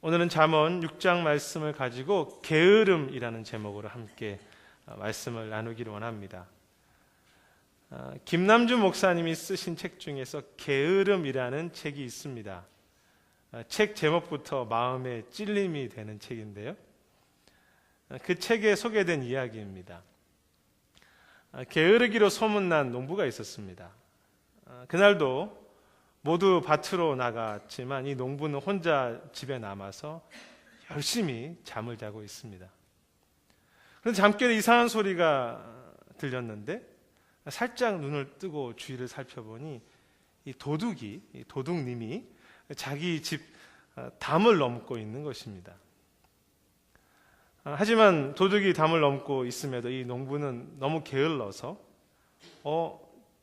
오늘은 잠언 6장 말씀을 가지고 게으름이라는 제목으로 함께 말씀을 나누기를 원합니다. 김남준 목사님이 쓰신 책 중에서 게으름이라는 책이 있습니다. 책 제목부터 마음에 찔림이 되는 책인데요. 그 책에 소개된 이야기입니다. 게으르기로 소문난 농부가 있었습니다. 그날도 모두 밭으로 나갔지만 이 농부는 혼자 집에 남아서 열심히 잠을 자고 있습니다. 그런데 잠결에 이상한 소리가 들렸는데 살짝 눈을 뜨고 주위를 살펴보니 이 도둑님이 자기 집 담을 넘고 있는 것입니다. 하지만 도둑이 담을 넘고 있음에도 이 농부는 너무 게을러서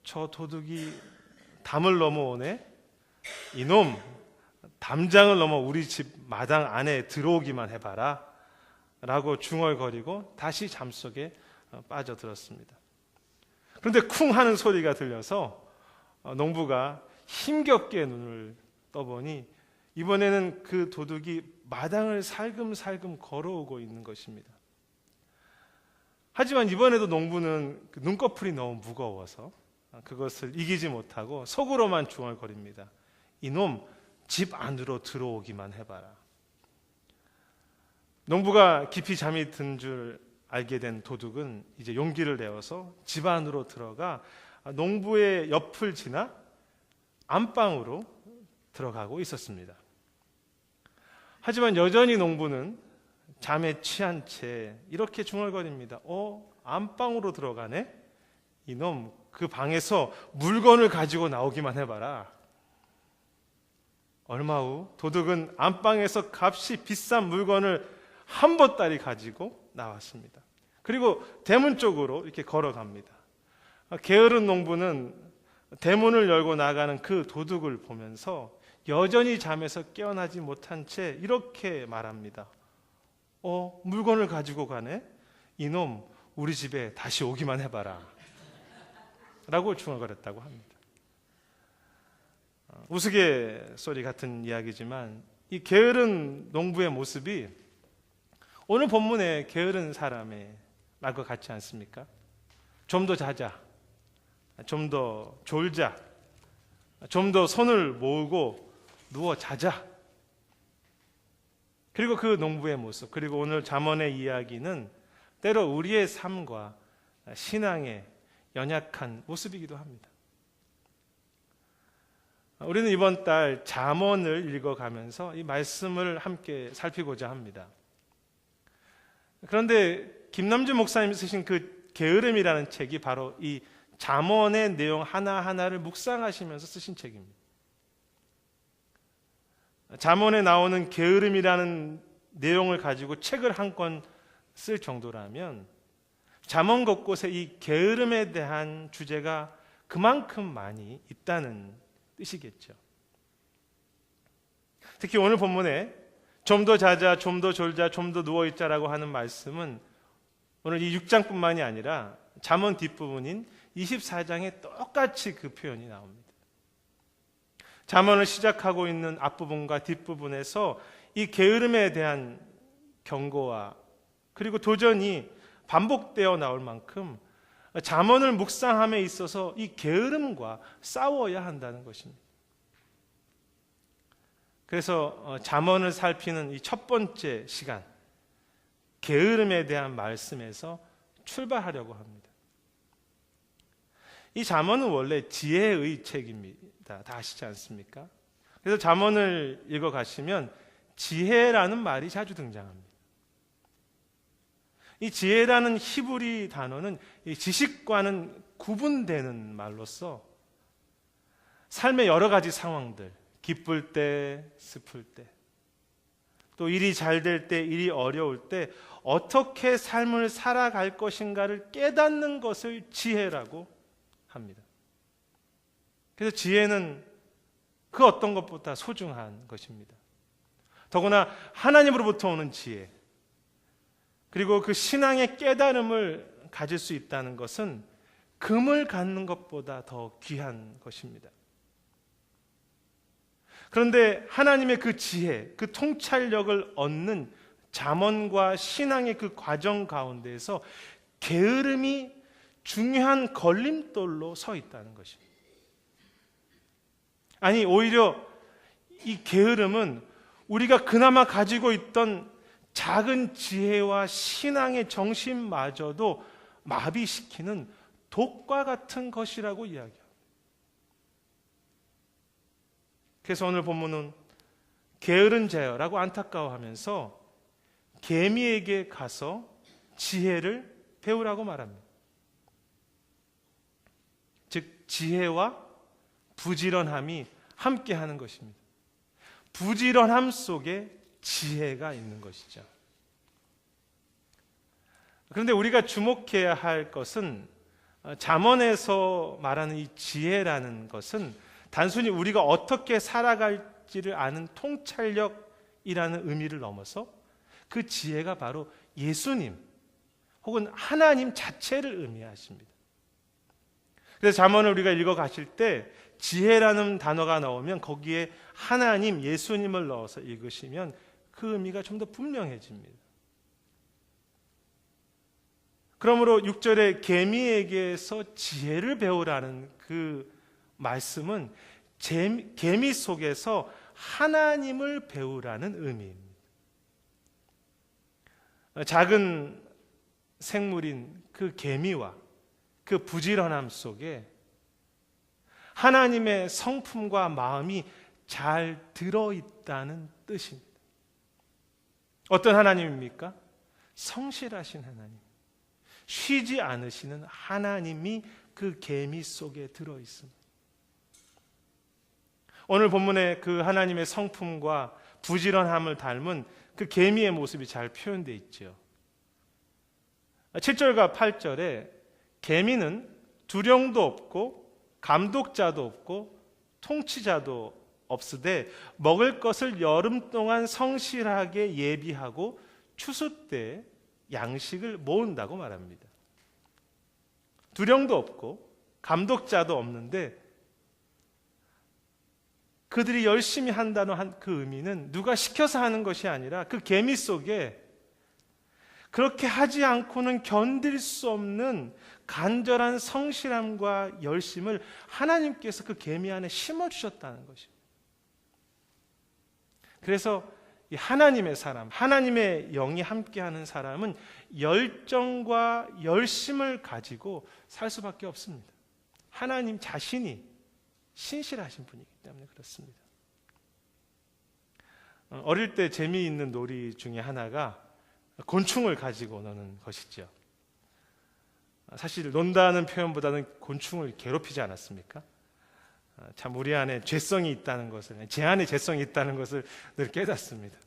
저 도둑이 담을 넘어오네? 이놈, 담장을 넘어 우리 집 마당 안에 들어오기만 해봐라 라고 중얼거리고 다시 잠속에 빠져들었습니다. 그런데 쿵 하는 소리가 들려서 농부가 힘겹게 눈을 떠보니 이번에는 그 도둑이 마당을 살금살금 걸어오고 있는 것입니다. 하지만 이번에도 농부는 그 눈꺼풀이 너무 무거워서 그것을 이기지 못하고 속으로만 중얼거립니다. 이놈, 집 안으로 들어오기만 해봐라. 농부가 깊이 잠이 든 줄 알게 된 도둑은 이제 용기를 내어서 집 안으로 들어가 농부의 옆을 지나 안방으로 들어가고 있었습니다. 하지만 여전히 농부는 잠에 취한 채 이렇게 중얼거립니다. 안방으로 들어가네? 이놈, 그 방에서 물건을 가지고 나오기만 해봐라. 얼마 후 도둑은 안방에서 값이 비싼 물건을 한 보따리 가지고 나왔습니다. 그리고 대문 쪽으로 이렇게 걸어갑니다. 게으른 농부는 대문을 열고 나가는 그 도둑을 보면서 여전히 잠에서 깨어나지 못한 채 이렇게 말합니다. 물건을 가지고 가네? 이놈, 우리 집에 다시 오기만 해봐라. 라고 중얼거렸다고 합니다. 우스갯소리 같은 이야기지만 이 게으른 농부의 모습이 오늘 본문의 게으른 사람의 말과 같지 않습니까? 좀 더 자자, 좀 더 졸자, 좀 더 손을 모으고 누워 자자. 그리고 그 농부의 모습, 그리고 오늘 잠언의 이야기는 때로 우리의 삶과 신앙의 연약한 모습이기도 합니다. 우리는 이번 달 잠언을 읽어가면서 이 말씀을 함께 살피고자 합니다. 그런데 김남준 목사님이 쓰신 그 게으름이라는 책이 바로 이 잠언의 내용 하나하나를 묵상하시면서 쓰신 책입니다. 잠언에 나오는 게으름이라는 내용을 가지고 책을 한 권 쓸 정도라면 잠언 곳곳에 이 게으름에 대한 주제가 그만큼 많이 있다는 뜻이겠죠. 특히 오늘 본문에 좀 더 자자, 좀 더 졸자, 좀 더 누워있자라고 하는 말씀은 오늘 이 6장뿐만이 아니라 잠언 뒷부분인 24장에 똑같이 그 표현이 나옵니다. 잠언을 시작하고 있는 앞부분과 뒷부분에서 이 게으름에 대한 경고와 그리고 도전이 반복되어 나올 만큼 잠언을 묵상함에 있어서 이 게으름과 싸워야 한다는 것입니다. 그래서 잠언을 살피는 이 첫 번째 시간, 게으름에 대한 말씀에서 출발하려고 합니다. 이 잠언은 원래 지혜의 책입니다. 다 아시지 않습니까? 그래서 잠언을 읽어가시면 지혜라는 말이 자주 등장합니다. 이 지혜라는 히브리 단어는 이 지식과는 구분되는 말로서 삶의 여러 가지 상황들, 기쁠 때, 슬플 때, 또 일이 잘 될 때, 일이 어려울 때 어떻게 삶을 살아갈 것인가를 깨닫는 것을 지혜라고 합니다. 그래서 지혜는 그 어떤 것보다 소중한 것입니다. 더구나 하나님으로부터 오는 지혜, 그리고 그 신앙의 깨달음을 가질 수 있다는 것은 금을 갖는 것보다 더 귀한 것입니다. 그런데 하나님의 그 지혜, 그 통찰력을 얻는 잠언과 신앙의 그 과정 가운데에서 게으름이 중요한 걸림돌로 서 있다는 것입니다. 아니, 오히려 이 게으름은 우리가 그나마 가지고 있던 작은 지혜와 신앙의 정신마저도 마비시키는 독과 같은 것이라고 이야기합니다. 그래서 오늘 본문은 게으른 자여라고 안타까워하면서 개미에게 가서 지혜를 배우라고 말합니다. 즉 지혜와 부지런함이 함께하는 것입니다. 부지런함 속에 지혜가 있는 것이죠. 그런데 우리가 주목해야 할 것은 잠언에서 말하는 이 지혜라는 것은 단순히 우리가 어떻게 살아갈지를 아는 통찰력이라는 의미를 넘어서 그 지혜가 바로 예수님 혹은 하나님 자체를 의미하십니다. 그래서 잠언을 우리가 읽어가실 때 지혜라는 단어가 나오면 거기에 하나님, 예수님을 넣어서 읽으시면 그 의미가 좀 더 분명해집니다. 그러므로 6절에 개미에게서 지혜를 배우라는 그 말씀은 개미 속에서 하나님을 배우라는 의미입니다. 작은 생물인 그 개미와 그 부지런함 속에 하나님의 성품과 마음이 잘 들어있다는 뜻입니다. 어떤 하나님입니까? 성실하신 하나님, 쉬지 않으시는 하나님이 그 개미 속에 들어있습니다. 오늘 본문에 그 하나님의 성품과 부지런함을 닮은 그 개미의 모습이 잘 표현되어 있죠. 7절과 8절에 개미는 두령도 없고 감독자도 없고 통치자도 없으되 먹을 것을 여름 동안 성실하게 예비하고 추수 때 양식을 모은다고 말합니다. 두령도 없고 감독자도 없는데 그들이 열심히 한다는 그 의미는 누가 시켜서 하는 것이 아니라 그 개미 속에 그렇게 하지 않고는 견딜 수 없는 간절한 성실함과 열심을 하나님께서 그 개미 안에 심어주셨다는 것입니다. 그래서 이 하나님의 사람, 하나님의 영이 함께하는 사람은 열정과 열심을 가지고 살 수밖에 없습니다. 하나님 자신이 신실하신 분이기 때문에 그렇습니다. 어릴 때 재미있는 놀이 중에 하나가 곤충을 가지고 노는 것이죠. 사실 논다는 표현보다는 곤충을 괴롭히지 않았습니까? 참 우리 안에 죄성이 있다는 것을, 제 안에 죄성이 있다는 것을 늘 깨닫습니다.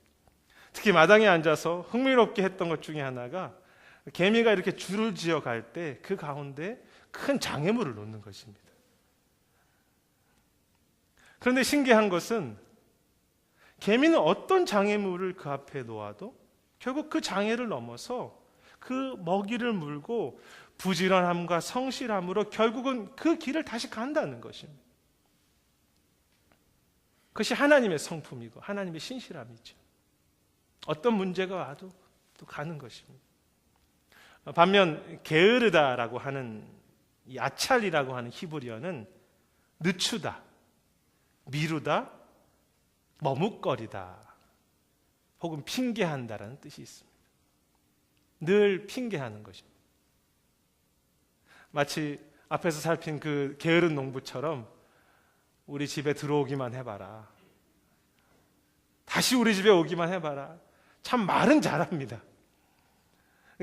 특히 마당에 앉아서 흥미롭게 했던 것 중에 하나가 개미가 이렇게 줄을 지어 갈 때 그 가운데 큰 장애물을 놓는 것입니다. 그런데 신기한 것은 개미는 어떤 장애물을 그 앞에 놓아도 결국 그 장애를 넘어서 그 먹이를 물고 부지런함과 성실함으로 결국은 그 길을 다시 간다는 것입니다. 그것이 하나님의 성품이고 하나님의 신실함이죠. 어떤 문제가 와도 또 가는 것입니다. 반면 게으르다라고 하는 이 아찰이라고 하는 히브리어는 늦추다, 미루다, 머뭇거리다 혹은 핑계한다라는 뜻이 있습니다. 늘 핑계하는 것입니다. 마치 앞에서 살핀 그 게으른 농부처럼 우리 집에 들어오기만 해봐라, 다시 우리 집에 오기만 해봐라. 참 말은 잘합니다.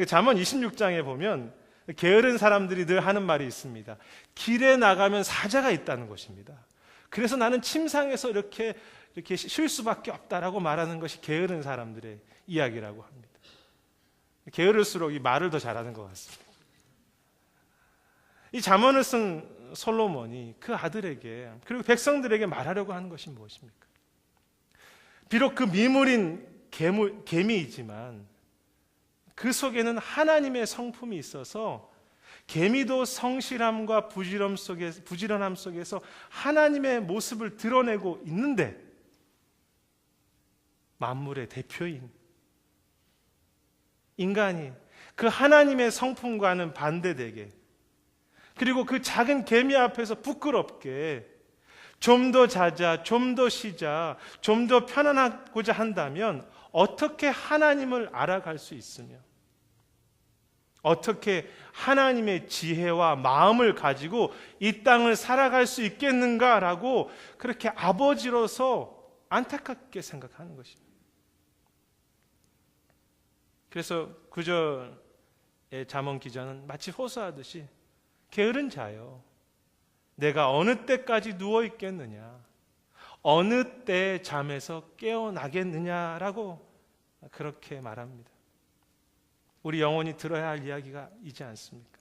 잠언 26장에 보면 게으른 사람들이 늘 하는 말이 있습니다. 길에 나가면 사자가 있다는 것입니다. 그래서 나는 침상에서 이렇게 쉴 수밖에 없다라고 말하는 것이 게으른 사람들의 이야기라고 합니다. 게으를수록 이 말을 더 잘하는 것 같습니다. 이 잠언을 쓴 솔로몬이 그 아들에게 그리고 백성들에게 말하려고 하는 것이 무엇입니까? 비록 그 미물인 개미이지만 그 속에는 하나님의 성품이 있어서 개미도 성실함과 부지런함 속에서 하나님의 모습을 드러내고 있는데 만물의 대표인 인간이 그 하나님의 성품과는 반대되게, 그리고 그 작은 개미 앞에서 부끄럽게 좀 더 자자, 좀 더 쉬자, 좀 더 편안하고자 한다면 어떻게 하나님을 알아갈 수 있으며, 어떻게 하나님의 지혜와 마음을 가지고 이 땅을 살아갈 수 있겠는가라고 그렇게 아버지로서 안타깝게 생각하는 것입니다. 그래서 9절의 잠언 기자는 마치 호소하듯이 게으른 자여, 내가 어느 때까지 누워 있겠느냐, 어느 때 잠에서 깨어나겠느냐라고 그렇게 말합니다. 우리 영혼이 들어야 할 이야기가 이지 않습니까?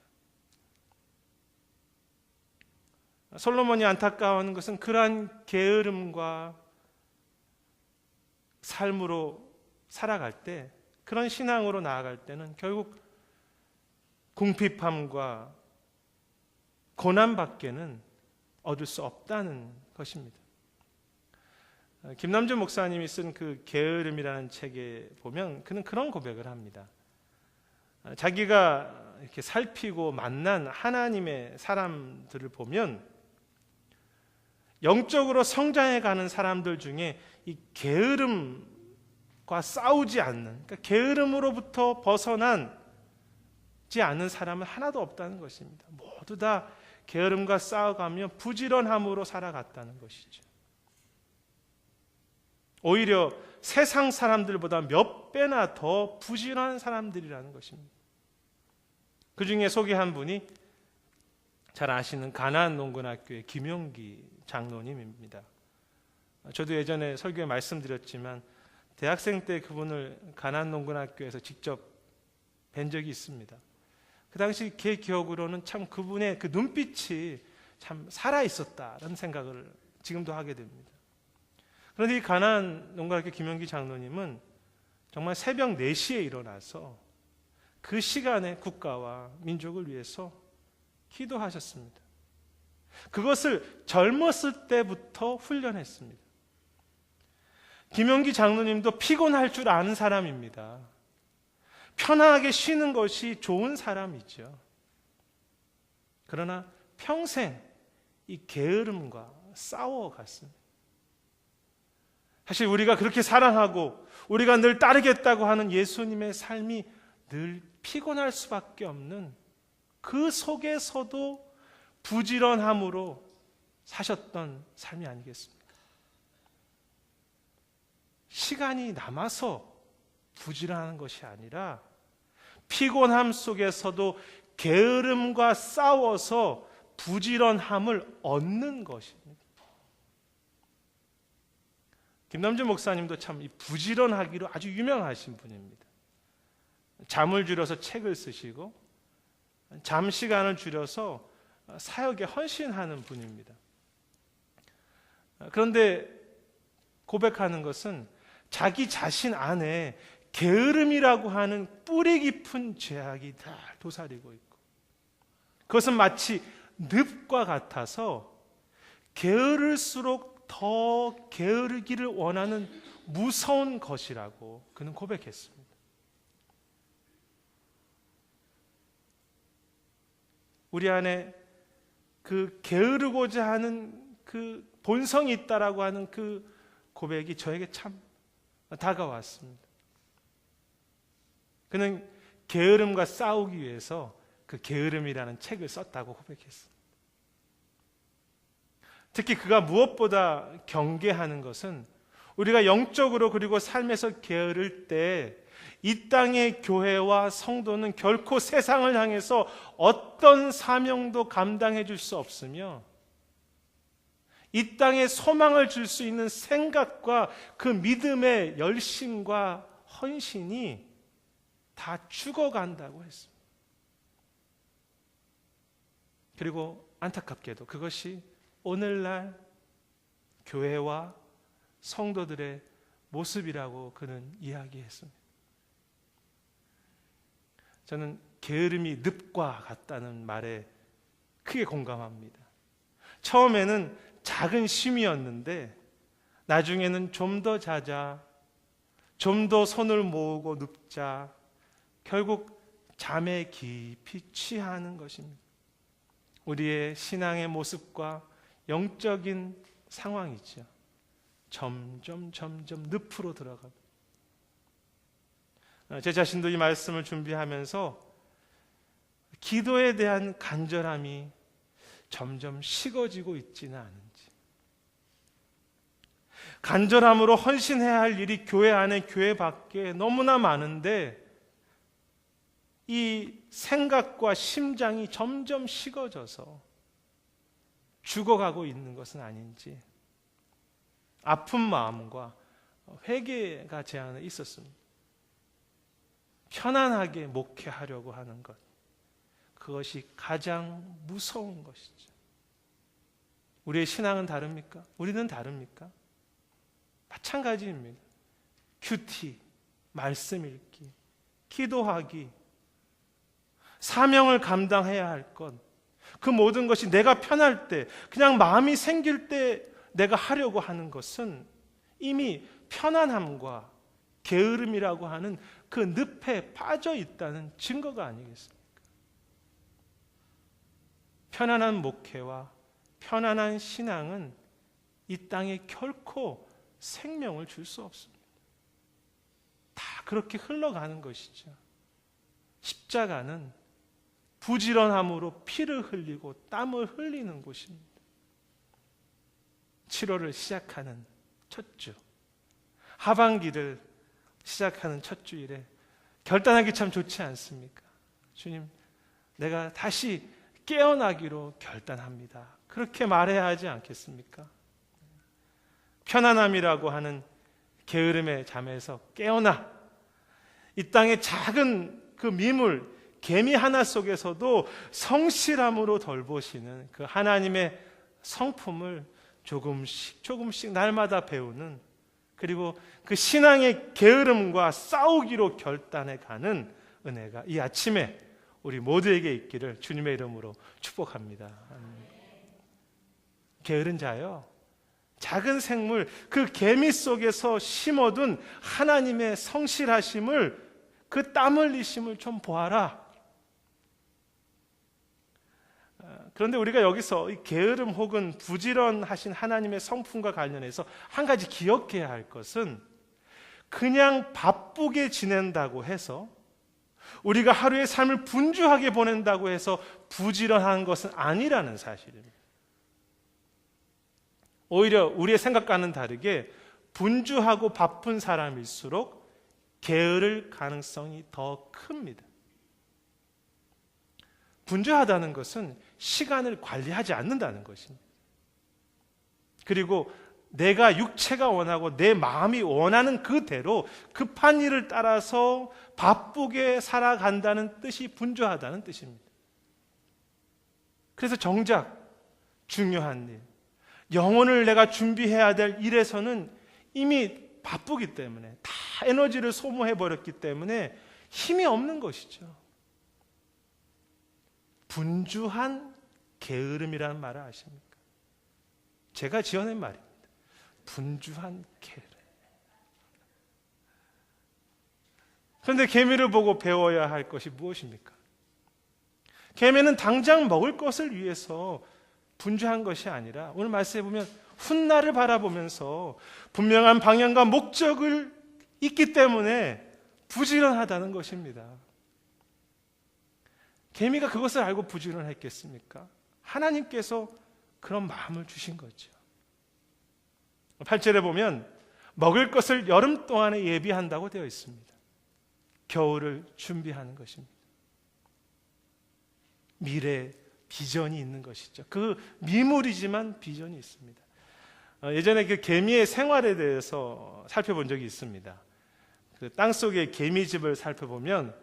솔로몬이 안타까워하는 것은 그러한 게으름과 삶으로 살아갈 때, 그런 신앙으로 나아갈 때는 결국 궁핍함과 고난밖에는 얻을 수 없다는 것입니다. 김남준 목사님이 쓴 그 게으름이라는 책에 보면 그는 그런 고백을 합니다. 자기가 이렇게 살피고 만난 하나님의 사람들을 보면 영적으로 성장해 가는 사람들 중에 이 게으름과 싸우지 않는, 그러니까 게으름으로부터 벗어나지 않는 사람은 하나도 없다는 것입니다. 모두 다 게으름과 싸워가며 부지런함으로 살아갔다는 것이죠. 오히려 세상 사람들보다 몇 배나 더 부지런한 사람들이라는 것입니다. 그 중에 소개한 분이 잘 아시는 가나안 농군학교의 김용기 장로님입니다. 저도 예전에 설교에 말씀드렸지만 대학생 때 그분을 가나안 농군학교에서 직접 뵌 적이 있습니다. 그 당시 제 기억으로는 참 그분의 그 눈빛이 참 살아있었다라는 생각을 지금도 하게 됩니다. 그런데 이 가나안 농군학교 김용기 장로님은 정말 새벽 4시에 일어나서 그 시간에 국가와 민족을 위해서 기도하셨습니다. 그것을 젊었을 때부터 훈련했습니다. 김용기 장로님도 피곤할 줄 아는 사람입니다. 편하게 쉬는 것이 좋은 사람이죠. 그러나 평생 이 게으름과 싸워갔습니다. 사실 우리가 그렇게 사랑하고 우리가 늘 따르겠다고 하는 예수님의 삶이 늘 피곤할 수밖에 없는, 그 속에서도 부지런함으로 사셨던 삶이 아니겠습니까? 시간이 남아서 부지런하는 것이 아니라 피곤함 속에서도 게으름과 싸워서 부지런함을 얻는 것입니다. 김남준 목사님도 참 이 부지런하기로 아주 유명하신 분입니다. 잠을 줄여서 책을 쓰시고 잠 시간을 줄여서 사역에 헌신하는 분입니다. 그런데 고백하는 것은 자기 자신 안에 게으름이라고 하는 뿌리 깊은 죄악이 다 도사리고 있고, 그것은 마치 늪과 같아서 게으를수록 더 게으르기를 원하는 무서운 것이라고 그는 고백했습니다. 우리 안에 그 게으르고자 하는 그 본성이 있다라고 하는 그 고백이 저에게 참 다가왔습니다. 그는 게으름과 싸우기 위해서 그 게으름이라는 책을 썼다고 고백했습니다. 특히 그가 무엇보다 경계하는 것은 우리가 영적으로 그리고 삶에서 게으를 때 이 땅의 교회와 성도는 결코 세상을 향해서 어떤 사명도 감당해 줄 수 없으며, 이 땅에 소망을 줄 수 있는 생각과 그 믿음의 열심과 헌신이 다 죽어간다고 했습니다. 그리고 안타깝게도 그것이 오늘날 교회와 성도들의 모습이라고 그는 이야기했습니다. 저는 게으름이 늪과 같다는 말에 크게 공감합니다. 처음에는 작은 쉼이었는데 나중에는 좀 더 자자, 좀 더 손을 모으고 눕자 결국 잠에 깊이 취하는 것입니다. 우리의 신앙의 모습과 영적인 상황이죠. 점점 늪으로 들어갑니다. 제 자신도 이 말씀을 준비하면서 기도에 대한 간절함이 점점 식어지고 있지는 않은지, 간절함으로 헌신해야 할 일이 교회 안에 교회 밖에 너무나 많은데 이 생각과 심장이 점점 식어져서 죽어가고 있는 것은 아닌지 아픈 마음과 회개가 제 안에 있었습니다. 편안하게 목회하려고 하는 것, 그것이 가장 무서운 것이죠. 우리의 신앙은 다릅니까? 우리는 다릅니까? 마찬가지입니다. 큐티, 말씀 읽기, 기도하기, 사명을 감당해야 할 것, 그 모든 것이 내가 편할 때, 그냥 마음이 생길 때 내가 하려고 하는 것은 이미 편안함과 게으름이라고 하는 그 늪에 빠져 있다는 증거가 아니겠습니까? 편안한 목회와 편안한 신앙은 이 땅에 결코 생명을 줄 수 없습니다. 다 그렇게 흘러가는 것이죠. 십자가는 부지런함으로 피를 흘리고 땀을 흘리는 곳입니다. 7월을 시작하는 첫 주, 하반기를 시작하는 첫 주일에 결단하기 참 좋지 않습니까? 주님, 내가 다시 깨어나기로 결단합니다. 그렇게 말해야 하지 않겠습니까? 편안함이라고 하는 게으름의 잠에서 깨어나 이 땅의 작은 그 미물, 개미 하나 속에서도 성실함으로 돌보시는 그 하나님의 성품을 조금씩 날마다 배우는, 그리고 그 신앙의 게으름과 싸우기로 결단해 가는 은혜가 이 아침에 우리 모두에게 있기를 주님의 이름으로 축복합니다. 게으른 자요, 작은 생물, 그 개미 속에서 심어둔 하나님의 성실하심을, 그 땀 흘리심을 좀 보아라. 그런데 우리가 여기서 이 게으름 혹은 부지런하신 하나님의 성품과 관련해서 한 가지 기억해야 할 것은, 그냥 바쁘게 지낸다고 해서, 우리가 하루의 삶을 분주하게 보낸다고 해서 부지런한 것은 아니라는 사실입니다. 오히려 우리의 생각과는 다르게 분주하고 바쁜 사람일수록 게으를 가능성이 더 큽니다. 분주하다는 것은 시간을 관리하지 않는다는 것입니다. 그리고 내가 육체가 원하고 내 마음이 원하는 그대로 급한 일을 따라서 바쁘게 살아간다는 뜻이 분주하다는 뜻입니다. 그래서 정작 중요한 일, 영혼을 내가 준비해야 될 일에서는 이미 바쁘기 때문에, 다 에너지를 소모해버렸기 때문에 힘이 없는 것이죠. 분주한 게으름이라는 말을 아십니까? 제가 지어낸 말입니다. 분주한 게으름. 그런데 개미를 보고 배워야 할 것이 무엇입니까? 개미는 당장 먹을 것을 위해서 분주한 것이 아니라, 오늘 말씀해 보면 훗날을 바라보면서 분명한 방향과 목적을 있기 때문에 부지런하다는 것입니다. 개미가 그것을 알고 부지런했겠습니까? 하나님께서 그런 마음을 주신 거죠. 8절에 보면 먹을 것을 여름 동안에 예비한다고 되어 있습니다. 겨울을 준비하는 것입니다. 미래 비전이 있는 것이죠. 그 미물이지만 비전이 있습니다. 예전에 그 개미의 생활에 대해서 살펴본 적이 있습니다. 그 땅속의 개미집을 살펴보면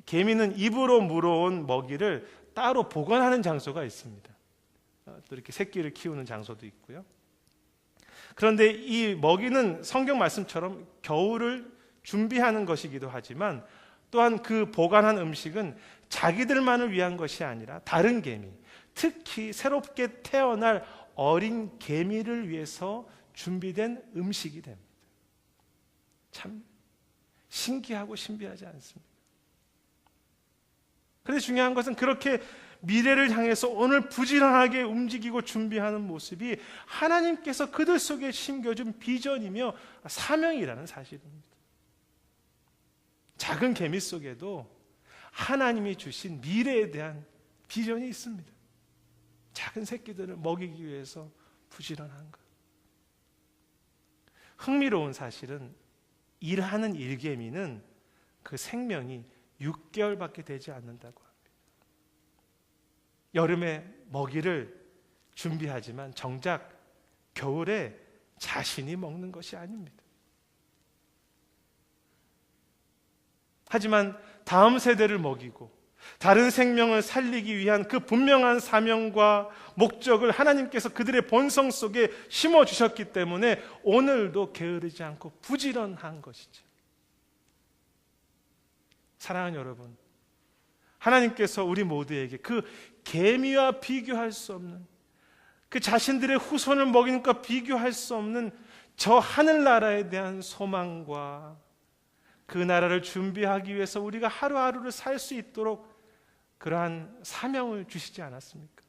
개미는 입으로 물어온 먹이를 따로 보관하는 장소가 있습니다. 또 이렇게 새끼를 키우는 장소도 있고요. 그런데 이 먹이는 성경 말씀처럼 겨울을 준비하는 것이기도 하지만, 또한 그 보관한 음식은 자기들만을 위한 것이 아니라 다른 개미, 특히 새롭게 태어날 어린 개미를 위해서 준비된 음식이 됩니다. 참 신기하고 신비하지 않습니까? 그런데 중요한 것은 그렇게 미래를 향해서 오늘 부지런하게 움직이고 준비하는 모습이 하나님께서 그들 속에 심겨준 비전이며 사명이라는 사실입니다. 작은 개미 속에도 하나님이 주신 미래에 대한 비전이 있습니다. 작은 새끼들을 먹이기 위해서 부지런한 것. 흥미로운 사실은 일하는 일개미는 그 생명이 6개월밖에 되지 않는다고 합니다. 여름에 먹이를 준비하지만 정작 겨울에 자신이 먹는 것이 아닙니다. 하지만 다음 세대를 먹이고 다른 생명을 살리기 위한 그 분명한 사명과 목적을 하나님께서 그들의 본성 속에 심어주셨기 때문에 오늘도 게으르지 않고 부지런한 것이죠. 사랑하는 여러분, 하나님께서 우리 모두에게 그 개미와 비교할 수 없는, 그 자신들의 후손을 먹이는 것과 비교할 수 없는 저 하늘나라에 대한 소망과 그 나라를 준비하기 위해서 우리가 하루하루를 살 수 있도록 그러한 사명을 주시지 않았습니까?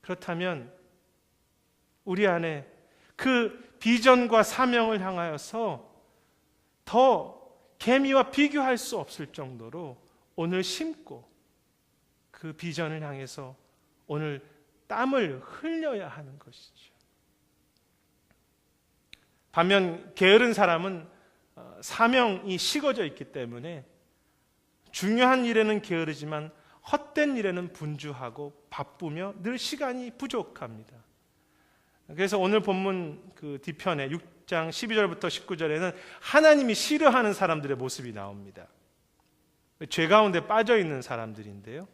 그렇다면 우리 안에 그 비전과 사명을 향하여서 더 개미와 비교할 수 없을 정도로 오늘 심고 그 비전을 향해서 오늘 땀을 흘려야 하는 것이죠. 반면 게으른 사람은 사명이 식어져 있기 때문에 중요한 일에는 게으르지만 헛된 일에는 분주하고 바쁘며 늘 시간이 부족합니다. 그래서 오늘 본문 그 뒤편에 6장 12절부터 19절에는 하나님이 싫어하는 사람들의 모습이 나옵니다. 죄 가운데 빠져 있는 사람들인데요.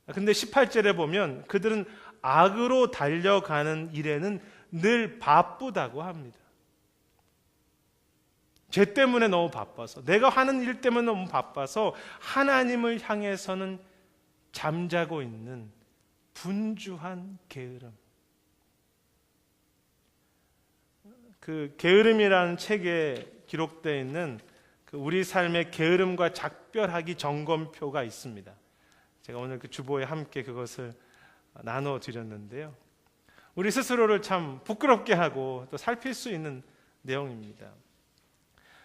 근데 18절에 보면 그들은 악으로 달려가는 일에는 늘 바쁘다고 합니다. 죄 때문에 너무 바빠서, 내가 하는 일 때문에 너무 바빠서 하나님을 향해서는 잠자고 있는 분주한 게으름. 그 게으름이라는 책에 기록되어 있는 그 우리 삶의 게으름과 작별하기 점검표가 있습니다. 제가 오늘 그 주보에 함께 그것을 나눠 드렸는데요. 우리 스스로를 참 부끄럽게 하고 또 살필 수 있는 내용입니다.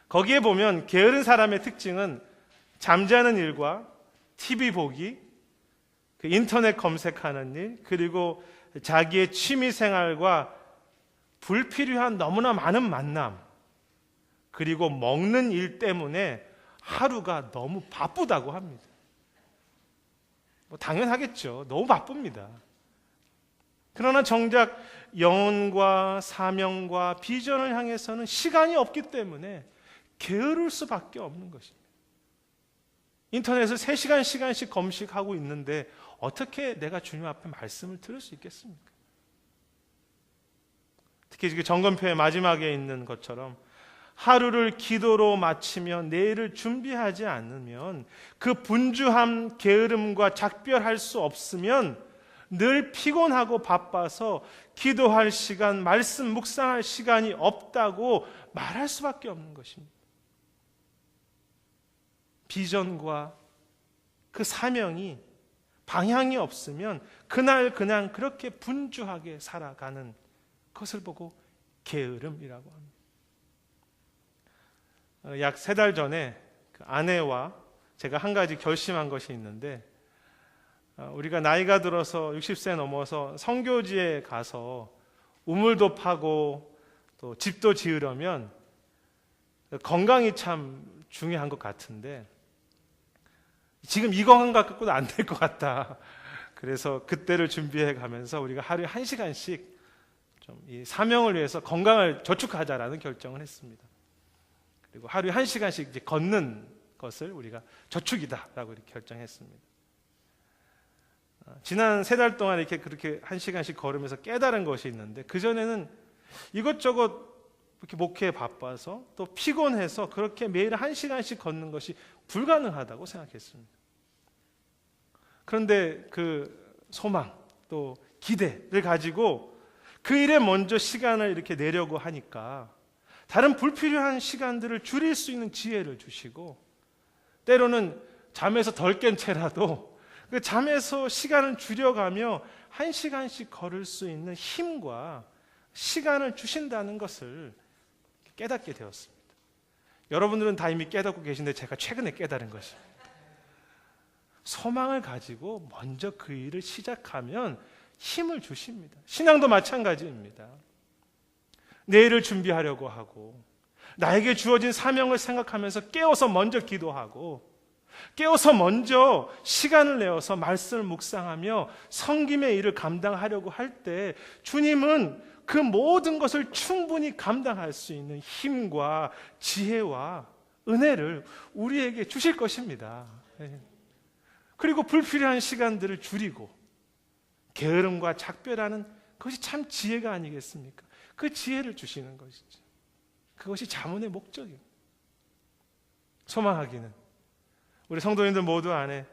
거기에 보면 게으른 사람의 특징은 잠자는 일과 TV 보기, 그 인터넷 검색하는 일, 그리고 자기의 취미 생활과 불필요한 너무나 많은 만남, 그리고 먹는 일 때문에 하루가 너무 바쁘다고 합니다. 뭐 당연하겠죠. 너무 바쁩니다. 그러나 정작 영혼과 사명과 비전을 향해서는 시간이 없기 때문에 게으를 수밖에 없는 것입니다. 인터넷을 3시간씩 검색하고 있는데 어떻게 내가 주님 앞에 말씀을 들을 수 있겠습니까? 특히 점검표의 마지막에 있는 것처럼 하루를 기도로 마치며 내일을 준비하지 않으면 그 분주함, 게으름과 작별할 수 없으면 늘 피곤하고 바빠서 기도할 시간, 말씀 묵상할 시간이 없다고 말할 수밖에 없는 것입니다. 비전과 그 사명이 방향이 없으면 그날 그냥 그렇게 분주하게 살아가는 것을 보고 게으름이라고 합니다. 약 3달 전에 그 아내와 제가 한 가지 결심한 것이 있는데, 우리가 나이가 들어서 60세 넘어서 선교지에 가서 우물도 파고 또 집도 지으려면 건강이 참 중요한 것 같은데 지금 이 건강 갖고는 안 될 것 같다. 그래서 그때를 준비해 가면서 우리가 하루에 1시간씩 좀 이 사명을 위해서 건강을 저축하자라는 결정을 했습니다. 그리고 하루에 1시간씩 이제 걷는 것을 우리가 저축이다라고 이렇게 결정했습니다. 지난 3달 동안 이렇게 그렇게 1시간씩 걸으면서 깨달은 것이 있는데, 그전에는 이것저것 이렇게 목회에 바빠서 또 피곤해서 그렇게 매일 1시간씩 걷는 것이 불가능하다고 생각했습니다. 그런데 그 소망 또 기대를 가지고 그 일에 먼저 시간을 이렇게 내려고 하니까 다른 불필요한 시간들을 줄일 수 있는 지혜를 주시고, 때로는 잠에서 덜 깬 채라도 그 잠에서 시간을 줄여가며 1시간씩 걸을 수 있는 힘과 시간을 주신다는 것을 깨닫게 되었습니다. 여러분들은 다 이미 깨닫고 계신데 제가 최근에 깨달은 것입니다. 소망을 가지고 먼저 그 일을 시작하면 힘을 주십니다. 신앙도 마찬가지입니다. 내일을 준비하려고 하고, 나에게 주어진 사명을 생각하면서 깨어서 먼저 기도하고, 깨어서 먼저 시간을 내어서 말씀을 묵상하며 성김의 일을 감당하려고 할 때 주님은 그 모든 것을 충분히 감당할 수 있는 힘과 지혜와 은혜를 우리에게 주실 것입니다. 그리고 불필요한 시간들을 줄이고 게으름과 작별하는 그것이 참 지혜가 아니겠습니까? 그 지혜를 주시는 것이죠. 그것이 자문의 목적입니다. 소망하기는 우리 성도님들 모두 안에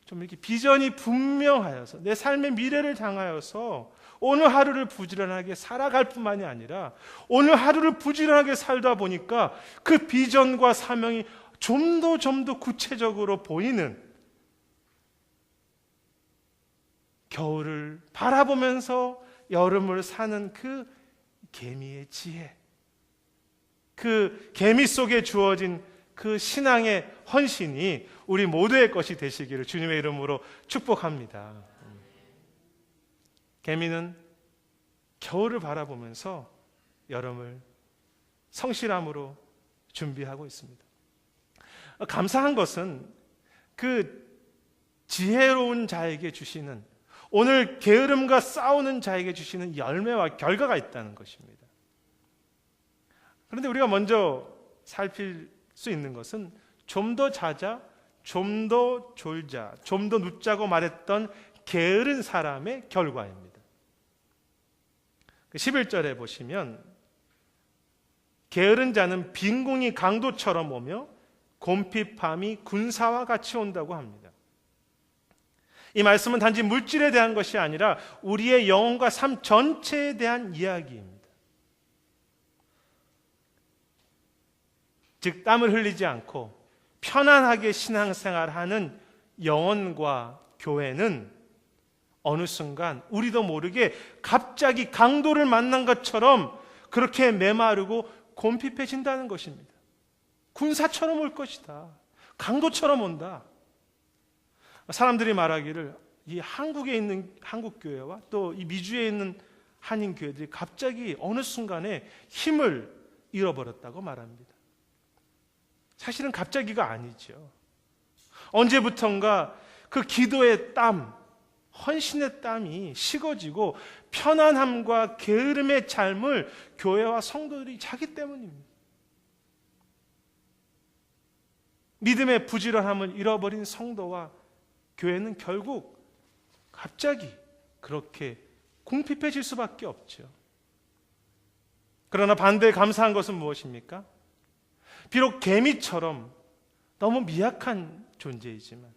좀 이렇게 비전이 분명하여서 내 삶의 미래를 향하여서 오늘 하루를 부지런하게 살아갈 뿐만이 아니라 오늘 하루를 부지런하게 살다 보니까 그 비전과 사명이 좀 더 구체적으로 보이는, 겨울을 바라보면서 여름을 사는 그 개미의 지혜, 그 개미 속에 주어진 그 신앙의 헌신이 우리 모두의 것이 되시기를 주님의 이름으로 축복합니다. 개미는 겨울을 바라보면서 여름을 성실함으로 준비하고 있습니다. 감사한 것은 그 지혜로운 자에게 주시는, 오늘 게으름과 싸우는 자에게 주시는 열매와 결과가 있다는 것입니다. 그런데 우리가 먼저 살필 수 있는 것은 좀 더 자자, 좀 더 졸자, 좀 더 눕자고 말했던 게으른 사람의 결과입니다. 11절에 보시면 게으른 자는 빈궁이 강도처럼 오며 곰핍함이 군사와 같이 온다고 합니다. 이 말씀은 단지 물질에 대한 것이 아니라 우리의 영혼과 삶 전체에 대한 이야기입니다. 즉 땀을 흘리지 않고 편안하게 신앙생활하는 영혼과 교회는 어느 순간 우리도 모르게 갑자기 강도를 만난 것처럼 그렇게 메마르고 곰핍해진다는 것입니다. 군사처럼 올 것이다. 강도처럼 온다. 사람들이 말하기를 이 한국에 있는 한국교회와 또 이 미주에 있는 한인교회들이 갑자기 어느 순간에 힘을 잃어버렸다고 말합니다. 사실은 갑자기가 아니죠. 언제부턴가 그 기도의 땀, 헌신의 땀이 식어지고 편안함과 게으름의 삶을 교회와 성도들이 자기 때문입니다. 믿음의 부지런함을 잃어버린 성도와 교회는 결국 갑자기 그렇게 궁핍해질 수밖에 없죠. 그러나 반대에 감사한 것은 무엇입니까? 비록 개미처럼 너무 미약한 존재이지만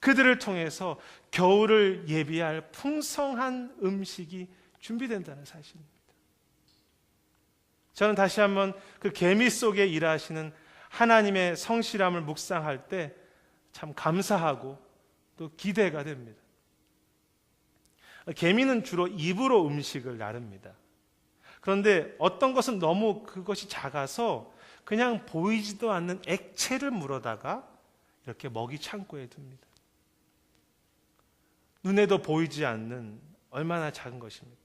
그들을 통해서 겨울을 예비할 풍성한 음식이 준비된다는 사실입니다. 저는 다시 한번 그 개미 속에 일하시는 하나님의 성실함을 묵상할 때 참 감사하고 또 기대가 됩니다. 개미는 주로 입으로 음식을 나릅니다. 그런데 어떤 것은 너무 그것이 작아서 그냥 보이지도 않는 액체를 물어다가 이렇게 먹이 창고에 둡니다. 눈에도 보이지 않는 얼마나 작은 것입니까?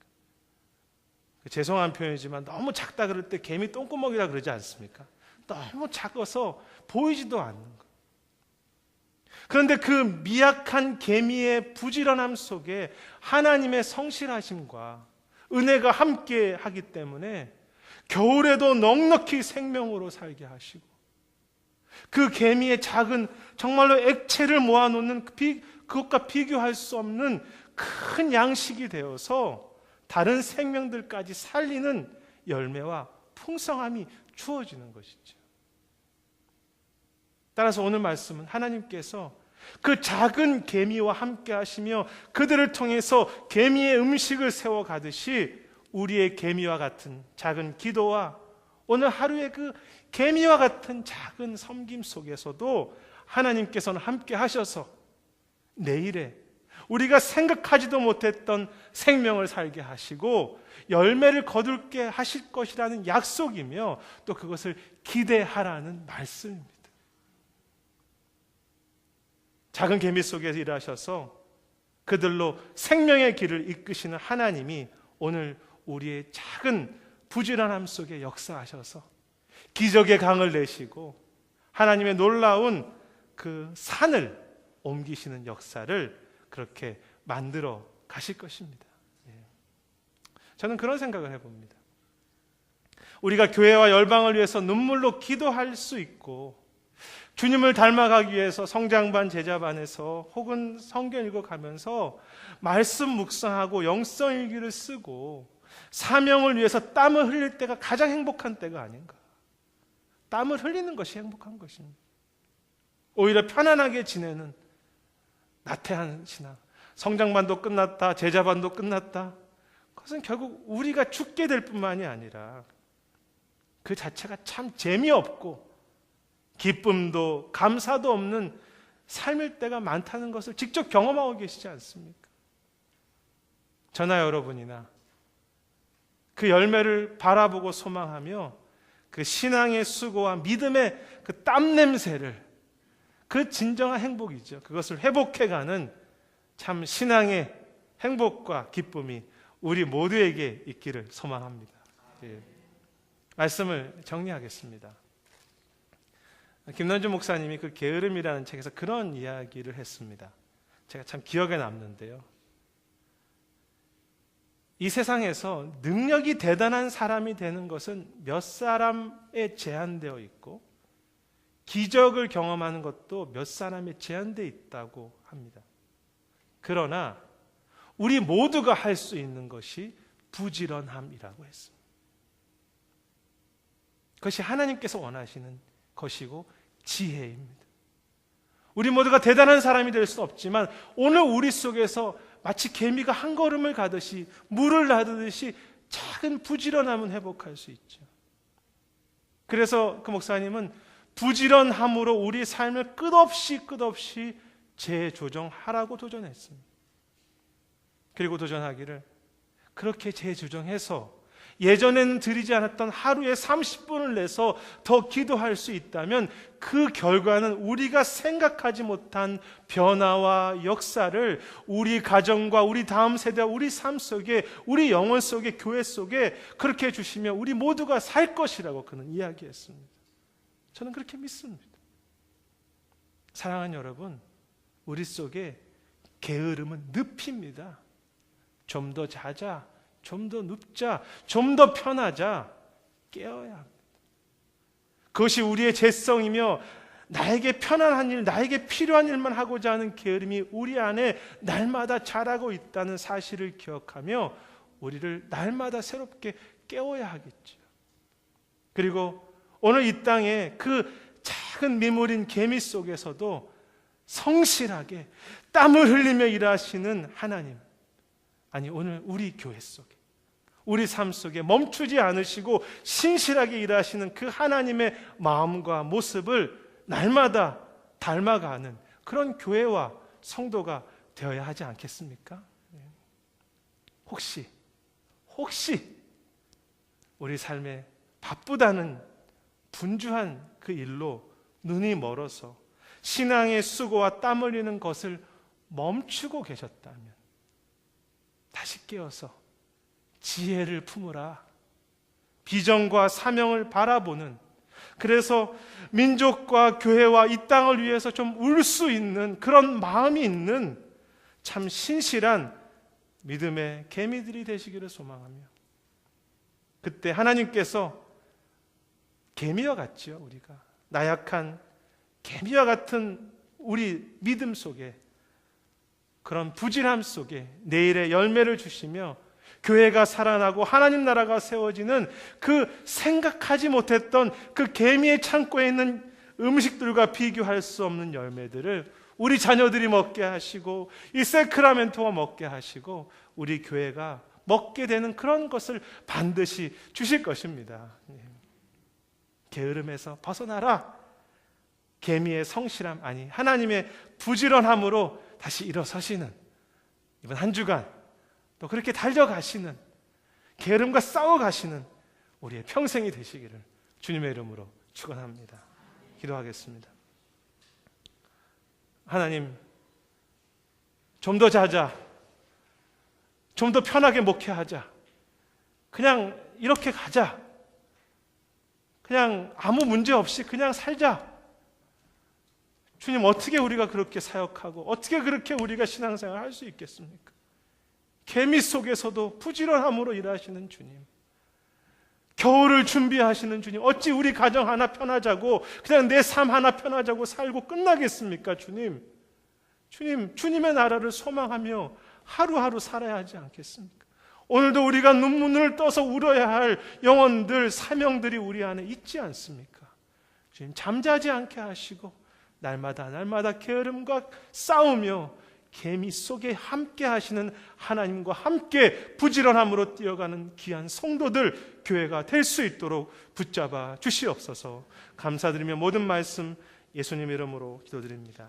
죄송한 표현이지만 너무 작다 그럴 때 개미 똥구멍이라 그러지 않습니까? 너무 작아서 보이지도 않는 것. 그런데 그 미약한 개미의 부지런함 속에 하나님의 성실하심과 은혜가 함께 하기 때문에 겨울에도 넉넉히 생명으로 살게 하시고 그 개미의 작은 정말로 액체를 모아놓는 그것과 비교할 수 없는 큰 양식이 되어서 다른 생명들까지 살리는 열매와 풍성함이 주어지는 것이죠. 따라서 오늘 말씀은 하나님께서 그 작은 개미와 함께 하시며 그들을 통해서 개미의 음식을 세워가듯이 우리의 개미와 같은 작은 기도와 오늘 하루의 그 개미와 같은 작은 섬김 속에서도 하나님께서는 함께 하셔서 내일에 우리가 생각하지도 못했던 생명을 살게 하시고 열매를 거둘게 하실 것이라는 약속이며 또 그것을 기대하라는 말씀입니다. 작은 개미 속에서 일하셔서 그들로 생명의 길을 이끄시는 하나님이 오늘 우리의 작은 부지런함 속에 역사하셔서 기적의 강을 내시고 하나님의 놀라운 그 산을 옮기시는 역사를 그렇게 만들어 가실 것입니다. 저는 그런 생각을 해봅니다. 우리가 교회와 열방을 위해서 눈물로 기도할 수 있고 주님을 닮아가기 위해서 성장반 제자반에서 혹은 성경 읽어가면서 말씀 묵상하고 영성일기를 쓰고 사명을 위해서 땀을 흘릴 때가 가장 행복한 때가 아닌가. 땀을 흘리는 것이 행복한 것입니다. 오히려 편안하게 지내는 나태한 신앙, 성장반도 끝났다, 제자반도 끝났다, 그것은 결국 우리가 죽게 될 뿐만이 아니라 그 자체가 참 재미없고 기쁨도 감사도 없는 삶일 때가 많다는 것을 직접 경험하고 계시지 않습니까? 저나 여러분이나 그 열매를 바라보고 소망하며 그 신앙의 수고와 믿음의 그 땀 냄새를, 그 진정한 행복이죠. 그것을 회복해가는 참 신앙의 행복과 기쁨이 우리 모두에게 있기를 소망합니다. 말씀을 정리하겠습니다. 김남주 목사님이 그 게으름이라는 책에서 그런 이야기를 했습니다. 제가 참 기억에 남는데요. 이 세상에서 능력이 대단한 사람이 되는 것은 몇 사람에 제한되어 있고 기적을 경험하는 것도 몇 사람에 제한되어 있다고 합니다. 그러나 우리 모두가 할 수 있는 것이 부지런함이라고 했습니다. 그것이 하나님께서 원하시는 것이고 지혜입니다. 우리 모두가 대단한 사람이 될 수 없지만 오늘 우리 속에서 마치 개미가 한 걸음을 가듯이 물을 나르듯이 작은 부지런함은 회복할 수 있죠. 그래서 그 목사님은 부지런함으로 우리 삶을 끝없이 재조정하라고 도전했습니다. 그리고 도전하기를 그렇게 재조정해서 예전에는 드리지 않았던 하루에 30분을 내서 더 기도할 수 있다면 그 결과는 우리가 생각하지 못한 변화와 역사를 우리 가정과 우리 다음 세대와 우리 삶 속에, 우리 영혼 속에, 교회 속에 그렇게 해주시면 우리 모두가 살 것이라고 그는 이야기했습니다. 저는 그렇게 믿습니다. 사랑하는 여러분, 우리 속에 게으름은 늪입니다. 좀 더 자자, 좀 더 눕자, 좀 더 편하자, 깨어야 합니다. 그것이 우리의 죄성이며 나에게 편안한 일, 나에게 필요한 일만 하고자 하는 게으름이 우리 안에 날마다 자라고 있다는 사실을 기억하며 우리를 날마다 새롭게 깨워야 하겠죠. 그리고 오늘 이 땅에 그 작은 미물인 개미 속에서도 성실하게 땀을 흘리며 일하시는 하나님, 아니 오늘 우리 교회 속에, 우리 삶 속에 멈추지 않으시고 신실하게 일하시는 그 하나님의 마음과 모습을 날마다 닮아가는 그런 교회와 성도가 되어야 하지 않겠습니까? 혹시 우리 삶에 바쁘다는 분주한 그 일로 눈이 멀어서 신앙의 수고와 땀 흘리는 것을 멈추고 계셨다면 다시 깨어서 지혜를 품으라. 비전과 사명을 바라보는, 그래서 민족과 교회와 이 땅을 위해서 좀 울 수 있는 그런 마음이 있는 참 신실한 믿음의 개미들이 되시기를 소망하며, 그때 하나님께서 개미와 같지요. 우리가 나약한 개미와 같은 우리 믿음 속에, 그런 부진함 속에 내일의 열매를 주시며 교회가 살아나고 하나님 나라가 세워지는 그 생각하지 못했던 그 개미의 창고에 있는 음식들과 비교할 수 없는 열매들을 우리 자녀들이 먹게 하시고 이 세크라멘토가 먹게 하시고 우리 교회가 먹게 되는 그런 것을 반드시 주실 것입니다. 게으름에서 벗어나라. 개미의 성실함, 아니 하나님의 부지런함으로 다시 일어서시는 이번 한 주간 또 그렇게 달려가시는, 게으름과 싸워가시는 우리의 평생이 되시기를 주님의 이름으로 축원합니다. 기도하겠습니다. 하나님, 좀 더 자자, 좀 더 편하게 목회하자, 그냥 이렇게 가자, 그냥 아무 문제 없이 그냥 살자. 주님, 어떻게 우리가 그렇게 사역하고 어떻게 그렇게 우리가 신앙생활 할 수 있겠습니까? 개미 속에서도 부지런함으로 일하시는 주님, 겨울을 준비하시는 주님, 어찌 우리 가정 하나 편하자고 그냥 내 삶 하나 편하자고 살고 끝나겠습니까? 주님, 주님의 나라를 소망하며 하루하루 살아야 하지 않겠습니까? 오늘도 우리가 눈물을 떠서 울어야 할 영혼들, 사명들이 우리 안에 있지 않습니까? 주님, 잠자지 않게 하시고 날마다 게으름과 싸우며 개미 속에 함께 하시는 하나님과 함께 부지런함으로 뛰어가는 귀한 성도들, 교회가 될 수 있도록 붙잡아 주시옵소서. 감사드리며 모든 말씀 예수님 이름으로 기도드립니다.